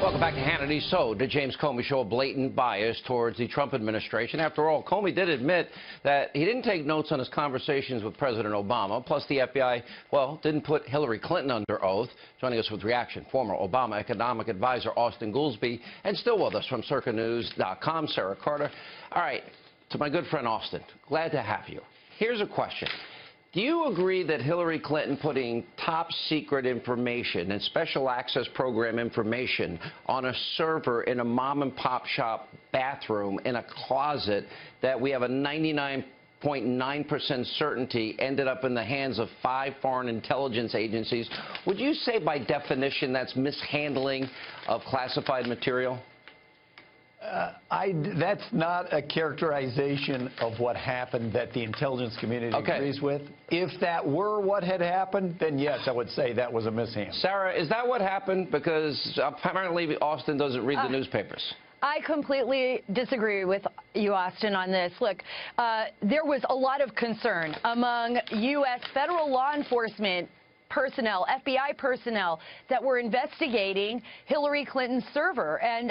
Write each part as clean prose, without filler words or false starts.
Welcome back to Hannity. So, did James Comey show a blatant bias towards the Trump administration? After all, Comey did admit that he didn't take notes on his conversations with President Obama. Plus, the FBI, well, didn't put Hillary Clinton under oath. Joining us with reaction, former Obama economic advisor Austin Goolsbee, and still with us from CircaNews.com, Sarah Carter. All right, to my good friend Austin, glad to have you. Here's a question. Do you agree that Hillary Clinton putting top-secret information and special access program information on a server in a mom-and-pop shop bathroom in a closet that we have a 99.9% certainty ended up in the hands of 5 foreign intelligence agencies, would you say by definition that's mishandling of classified material? That's not a characterization of what happened that the intelligence community agrees with. If that were what had happened, then yes, I would say that was a mishandling. Sarah, is that what happened? Because apparently Austin doesn't read the newspapers. I completely disagree with you, Austin, on this. Look, there was a lot of concern among U.S. federal law enforcement personnel, FBI personnel, that were investigating Hillary Clinton's server and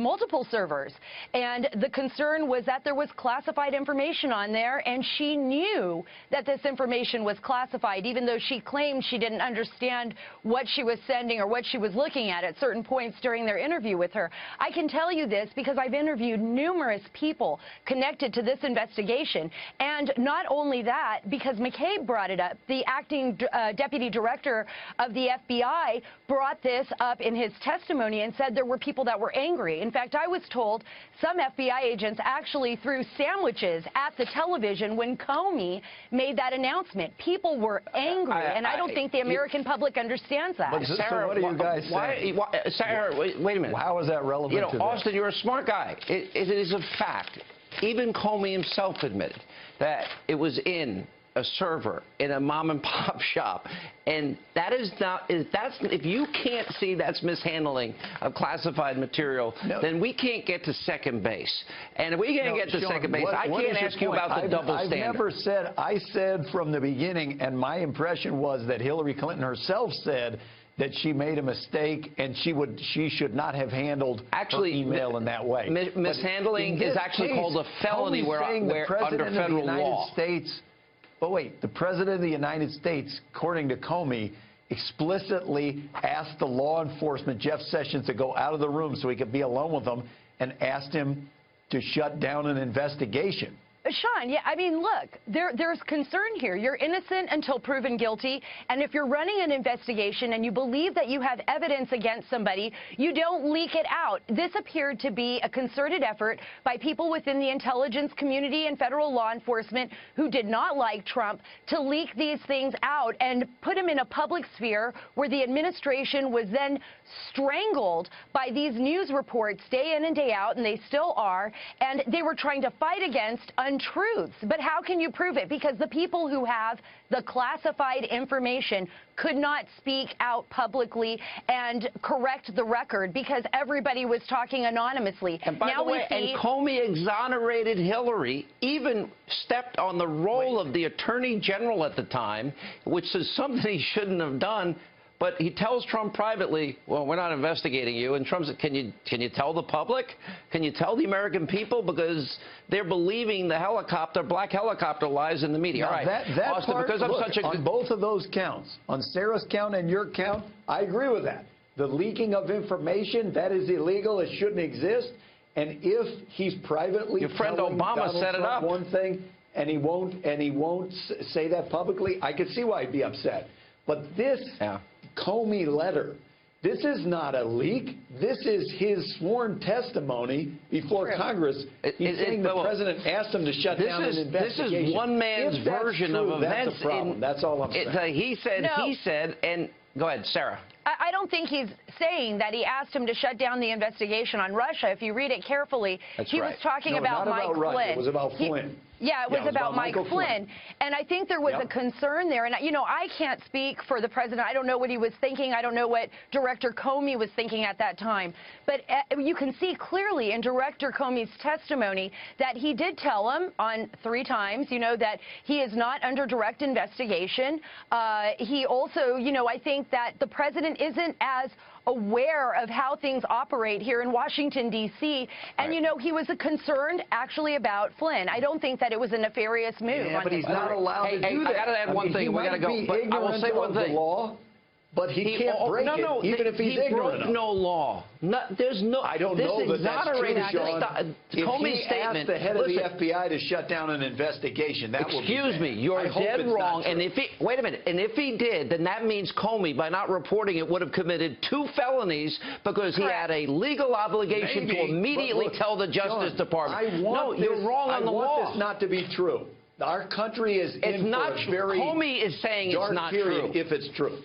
multiple servers. And the concern was that there was classified information on there, and she knew that this information was classified, even though she claimed she didn't understand what she was sending or what she was looking at certain points during their interview with her. I can tell you this because I've interviewed numerous people connected to this investigation. And not only that, because McCabe brought it up, the acting deputy director of the FBI brought this up in his testimony and said there were people that were angry. In fact, I was told some FBI agents actually threw sandwiches at the television when Comey made that announcement. People were angry, and I don't think the American public understands that. But Sarah, so what are you guys saying? Sarah, wait a minute. How is that relevant to this? Austin, you're a smart guy. It is a fact. Even Comey himself admitted that it was in a server in a mom-and-pop shop, and that is not. If you can't see that's mishandling of classified material, then we can't get to second base. And if we can't get to second base, I can't ask you about the double standard. I've never said. I said from the beginning, and my impression was that Hillary Clinton herself said that she made a mistake and she should not have handled her email in that way. Mishandling is actually called a felony where under federal law. But wait, the President of the United States, according to Comey, explicitly asked the law enforcement, Jeff Sessions, to go out of the room so he could be alone with them, and asked him to shut down an investigation. Sean, yeah, I mean, look, there's concern here. You're innocent until proven guilty, and if you're running an investigation and you believe that you have evidence against somebody, you don't leak it out. This appeared to be a concerted effort by people within the intelligence community and federal law enforcement who did not like Trump to leak these things out and put him in a public sphere where the administration was then strangled by these news reports day in and day out, and they still are, and they were trying to fight against untruths. But how can you prove it? Because the people who have the classified information could not speak out publicly and correct the record because everybody was talking anonymously. And by the way, and Comey exonerated Hillary, even stepped on the role of the Attorney General at the time, which is something he shouldn't have done. But he tells Trump privately, well, we're not investigating you. And Trump said, can you tell the public? Can you tell the American people? Because they're believing the black helicopter lies in the media. Now, all right, that Austin, part, because I'm look, such a on both of those counts, on Sarah's count and your count, I agree with that. The leaking of information, that is illegal. It shouldn't exist. And if he's privately your friend Obama set it up one thing and he won't say that publicly, I could see why he'd be upset. But this Comey letter, this is not a leak. This is his sworn testimony before Congress. He's saying the president asked him to shut down an investigation. This is one man's version of events. That's a problem. That's all I'm saying. He said, and go ahead, Sarah. I don't think he's saying that he asked him to shut down the investigation on Russia. If you read it carefully, he was talking about Mike Flynn. It was about Flynn. Yeah, it was about Mike Flynn. And I think there was a concern there. And, you know, I can't speak for the president. I don't know what he was thinking. I don't know what Director Comey was thinking at that time. But you can see clearly in Director Comey's testimony that he did tell him on 3 times, you know, that he is not under direct investigation. He also, you know, I think that the president isn't as aware of how things operate here in Washington, D.C. And, you know, he was concerned actually about Flynn. I don't think that it was a nefarious move. Yeah, but he's not allowed to do that. I got to add one thing. We got to go. But I will say one thing. The law, but he can't break it, even if he's ignorant. He broke no law. There's no. I don't know that that's true, Sean. If he asked the head of the FBI to shut down an investigation, that would be excuse me, you're dead wrong. And if he wait a minute, and if he did, then that means Comey, by not reporting it, would have committed 2 felonies because he had a legal obligation to immediately tell the Justice Department. You're wrong on the law. I want this not to be true. Our country is in for a very Comey is saying it's not true. If it's true.